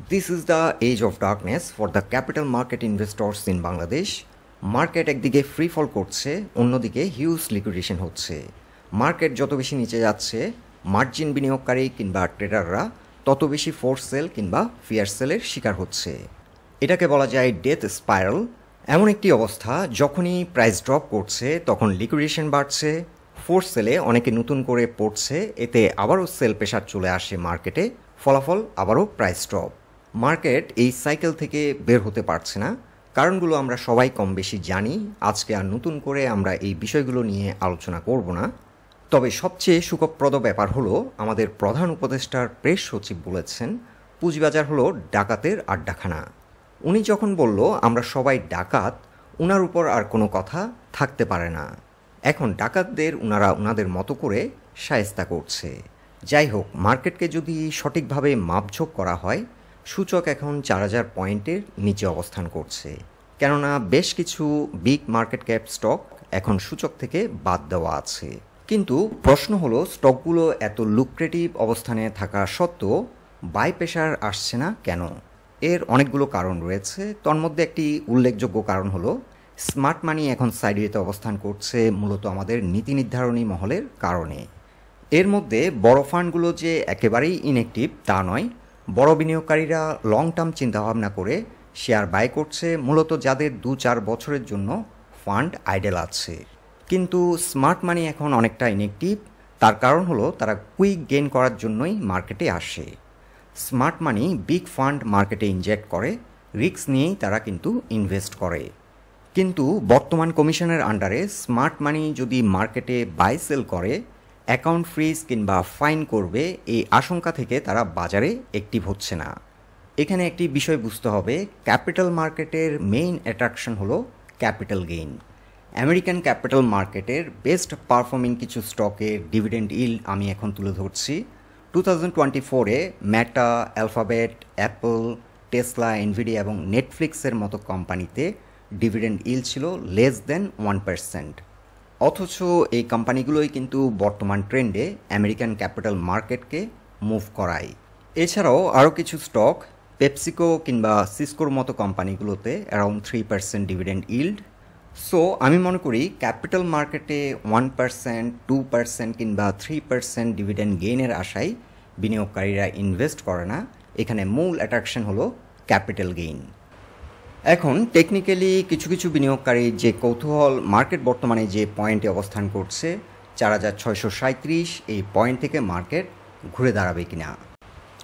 This is the age of darkness for the capital market investors in Bangladesh. Market একদিকে free ফল করছে, অন্যদিকে huge liquidation হচ্ছে। Market যত বেশি নিচে যাচ্ছে, মার্জিন বিনিয়োগকারী কিংবা ট্রেডাররা তত বেশি ফোর্স সেল কিংবা ফিয়ার সেলের শিকার হচ্ছে। এটাকে বলা যায় ডেথ স্পাইরাল। এমন একটি অবস্থা, যখনই প্রাইস ড্রপ করছে তখন লিকুইডেশন বাড়ছে, ফোর্স সেলে অনেকে নতুন করে পড়ছে, এতে আবারও সেল প্রেশার চলে আসে মার্কেটে, ফলাফল আবারও প্রাইস ড্রপ। মার্কেট এই সাইকেল থেকে বের হতে পারছে না। কারণগুলো আমরা সবাই কম বেশি জানি। আজকে আর নতুন করে আমরা এই বিষয়গুলো নিয়ে আলোচনা করব না। তবে সবচেয়ে সুখপ্রদ ব্যাপার হলো, আমাদের প্রধান উপদেষ্টার প্রেস সচিব বলেছেন পুঁজিবাজার হলো ডাকাতের আড্ডাখানা। উনি যখন বলল আমরা সবাই ডাকাত, উনার উপর আর কোনো কথা থাকতে পারে না। এখন ডাকাতদের উনারা উনাদের মতো করে শায়েস্তা করছে। যাই হোক, মার্কেটকে যদি সঠিকভাবে মাপঝোঁক করা হয়, সূচক এখন 4000 পয়েন্টের নিচে অবস্থান করছে, কেননা বেশ কিছু বিগ মার্কেট ক্যাপ স্টক এখন সূচক থেকে বাদ দেওয়া আছে। কিন্তু প্রশ্ন হলো, স্টকগুলো এত লুক্রেটিভ অবস্থানে থাকা সত্ত্বেও বাই প্রেশার আসছে না কেন? এর অনেকগুলো কারণ রয়েছে। তন্মধ্যে একটি উল্লেখযোগ্য কারণ হলো, স্মার্ট মানি এখন সাইডওয়েতে অবস্থান করছে মূলত আমাদের নীতি নির্ধারণী মহলের কারণে। এর মধ্যে বড় ফান্ডগুলো যে একেবারেই ইনঅ্যাক্টিভ তা নয়। বড় বিনিয়োগকারীরা লং টার্ম চিন্তাভাবনা করে শেয়ার বাই করছে, মূলত যাদের 2-4 বছরের জন্য ফান্ড আইডেল আছে। কিন্তু স্মার্ট মানি এখন অনেকটা ইনঅ্যাক্টিভ। তার কারণ হলো, তারা কুইক গেইন করার জন্যই মার্কেটে আসে। স্মার্ট মানি বিগ ফান্ড মার্কেটে ইনজেক্ট করে, রিস্ক নিয়েই তারা কিন্তু ইনভেস্ট করে। কিন্তু বর্তমান কমিশনের আন্ডারে স্মার্ট মানি যদি মার্কেটে বাই সেল করে, অ্যাকাউন্ট ফ্রিজ কিংবা ফাইন করবে, এই আশঙ্কা থেকে তারা বাজারে অ্যাক্টিভ হচ্ছে না। এখানে একটি বিষয় বুঝতে হবে, ক্যাপিটাল মার্কেটের মেইন অ্যাট্রাকশন হলো ক্যাপিটাল গেইন। আমেরিকান ক্যাপিটাল মার্কেটের বেস্ট পারফর্মিং কিছু স্টকের ডিভিডেন্ড ইল্ড আমি এখন তুলে ধরছি। 2024-এ মেটা, অ্যালফাবেট, অ্যাপল, টেসলা, এনভিডিয়া এবং নেটফ্লিক্সের মতো কোম্পানিতে ডিভিডেন্ড ইল্ড ছিল লেস দেন 1%। অথচ এই কোম্পানিগুলোই কিন্তু বর্তমান ট্রেন্ডে আমেরিকান ক্যাপিটাল মার্কেটকে মুভ করায়। এছাড়াও আরও কিছু স্টক, পেপসিকো কিংবা সিসকোর মতো কোম্পানিগুলোতে অ্যারাউন্ড 3% ডিভিডেন্ড ইল্ড। সো আমি মনে করি ক্যাপিটাল মার্কেটে 1%, 2% কিংবা 3% ডিভিডেন্ড গেইনের আশায় বিনিয়োগকারীরা ইনভেস্ট করে না। এখানে মূল অ্যাট্রাকশন হলো ক্যাপিটাল গেইন। এখন টেকনিক্যালি কিছু কিছু বিনিয়োগকারী যে কৌতূহল, মার্কেট বর্তমানে যে পয়েন্টে অবস্থান করছে 4637, এই পয়েন্ট থেকে মার্কেট ঘুরে দাঁড়াবে কিনা।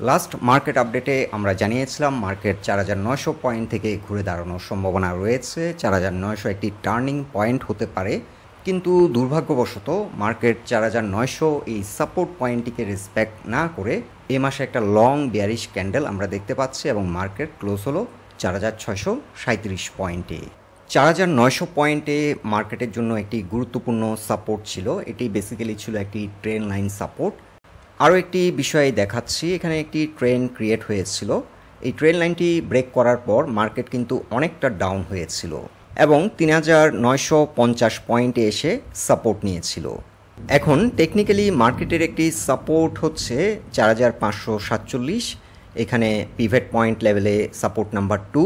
লাস্ট মার্কেট আপডেটে আমরা জানিয়েছিলাম মার্কেট 4900 পয়েন্ট থেকে ঘুরে দাঁড়ানোর সম্ভাবনা রয়েছে। 4900 একটি টার্নিং পয়েন্ট হতে পারে, কিন্তু দুর্ভাগ্যবশত মার্কেট 4900 এই সাপোর্ট পয়েন্টটিকে রেসপেক্ট না করে এ মাসে একটা লং বিয়ারিশ ক্যান্ডেল আমরা দেখতে পাচ্ছি এবং মার্কেট ক্লোজ হলো 4637 পয়েন্টে। 4900 পয়েন্টে মার্কেটের জন্য একটি গুরুত্বপূর্ণ সাপোর্ট ছিল। এটি বেসিক্যালি ছিল একটি ট্রেন লাইন সাপোর্ট। আরও একটি বিষয় দেখাচ্ছি, এখানে একটি ট্রেন ক্রিয়েট হয়েছিল। এই ট্রেন লাইনটি ব্রেক করার পর মার্কেট কিন্তু অনেকটা ডাউন হয়েছিল এবং 3950 পয়েন্টে এসে সাপোর্ট নিয়েছিল। এখন টেকনিক্যালি মার্কেটের একটি সাপোর্ট হচ্ছে 4547, এখানে পিভট পয়েন্ট লেভেলে সাপোর্ট নাম্বার 2।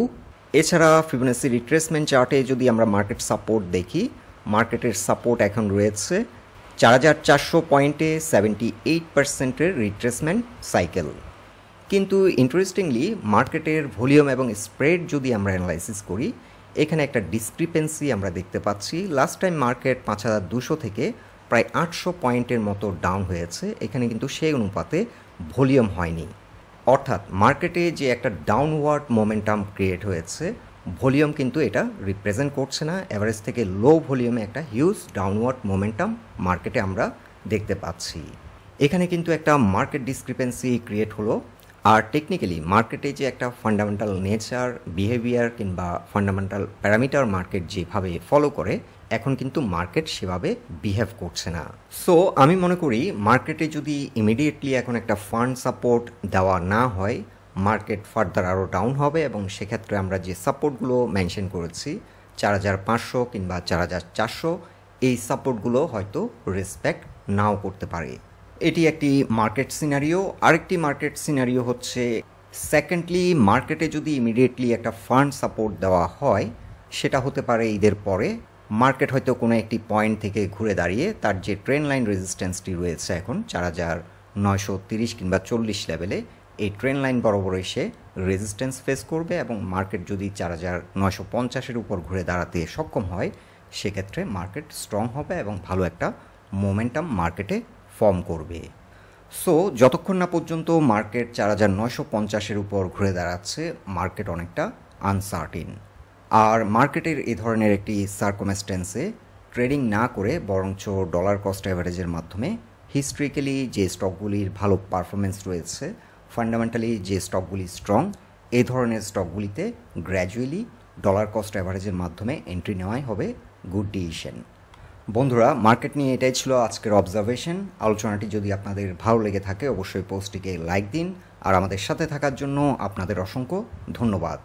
এছাড়া ফিবোনাচি রিট্রেসমেন্ট চার্টে যদি আমরা মার্কেট সাপোর্ট দেখি, মার্কেটের সাপোর্ট এখন রয়েছে 4400 পয়েন্টে 78%-এর রিট্রেসমেন্ট সাইকেল। কিন্তু ইন্টারেস্টিংলি মার্কেটের ভলিউম এবং স্প্রেড যদি আমরা অ্যানালাইসিস করি, এখানে একটা ডিসক্রিপেন্সি আমরা দেখতে পাচ্ছি। লাস্ট টাইম মার্কেট 5200 থেকে প্রায় 800 পয়েন্টের মতো ডাউন হয়েছে, এখানে কিন্তু সেই অনুপাতে ভলিউম হয়নি। অর্থাৎ মার্কেটে যে একটা ডাউনওয়ার্ড মোমেন্টাম ক্রিয়েট হয়েছে, ভলিউম কিন্তু এটা রিপ্রেজেন্ট করছে না। অ্যাভারেজ থেকে লো ভলিউমে একটা হিউজ ডাউনওয়ার্ড মোমেন্টাম মার্কেটে আমরা দেখতে পাচ্ছি। এখানে কিন্তু একটা মার্কেট ডিসক্রিপেন্সি ক্রিয়েট হলো। আর টেকনিক্যালি মার্কেটে যে একটা ফান্ডামেন্টাল নেচার, বিহেভিয়ার কিংবা ফান্ডামেন্টাল প্যারামিটার মার্কেট যেভাবে ফলো করে, এখন কিন্তু মার্কেট সেভাবে বিহেভ করছে না। সো আমি মনে করি মার্কেটে যদি ইমিডিয়েটলি এখন একটা ফান্ড সাপোর্ট দেওয়া না হয়, মার্কেট ফার্দার আরও ডাউন হবে এবং সেক্ষেত্রে আমরা যে সাপোর্টগুলো মেনশন করেছি 4500 কিংবা 4400, এই সাপোর্টগুলো হয়তো রেসপেক্ট নাও করতে পারে। এটি একটি মার্কেট সিনারিও। আরেকটি মার্কেট সিনারিও হচ্ছে সেকেন্ডলি, মার্কেটে যদি ইমিডিয়েটলি একটা ফান্ড সাপোর্ট দেওয়া হয়, সেটা হতে পারে ঈদের পরে। মার্কেট হয়তো কোনো একটি পয়েন্ট থেকে ঘুরে দাঁড়িয়ে তার যে ট্রেন্ড লাইন রেজিস্ট্যান্সটি রয়েছে এখন 4930 কিংবা 40 লেভেলে, এই ট্রেন্ড লাইন বরাবর এসে রেজিস্ট্যান্স ফেস করবে এবং মার্কেট যদি 4950-এর উপর ঘুরে দাঁড়াতে সক্ষম হয়, সেক্ষেত্রে মার্কেট স্ট্রং হবে এবং ভালো একটা মোমেন্টাম মার্কেটে ফর্ম করবে। সো যতক্ষণ না পর্যন্ত মার্কেট 4950-এর উপর ঘুরে দাঁড়াচ্ছে, মার্কেট অনেকটা আনসার্টিন। আর মার্কেটের এই ধরনের একটি সার্কমস্টেন্সে ট্রেডিং না করে বরঞ্চ ডলার কস্ট অ্যাভারেজের মাধ্যমে হিস্ট্রিক্যালি যে স্টকগুলির ভালো পারফরমেন্স রয়েছে, ফান্ডামেন্টালি যে স্টকগুলি স্ট্রং, এই ধরনের স্টকগুলিতে গ্র্যাজুয়ালি ডলার কস্ট অ্যাভারেজের মাধ্যমে এন্ট্রি নেওয়াই হবে গুড ডিসিশন। বন্ধুরা, মার্কেট নিয়ে এটাই ছিল আজকের অবজারভেশন। আলোচনাটি যদি আপনাদের ভালো লেগে থাকে অবশ্যই পোস্টটিকে লাইক দিন, আর আমাদের সাথে থাকার জন্য আপনাদের অসংখ্য ধন্যবাদ।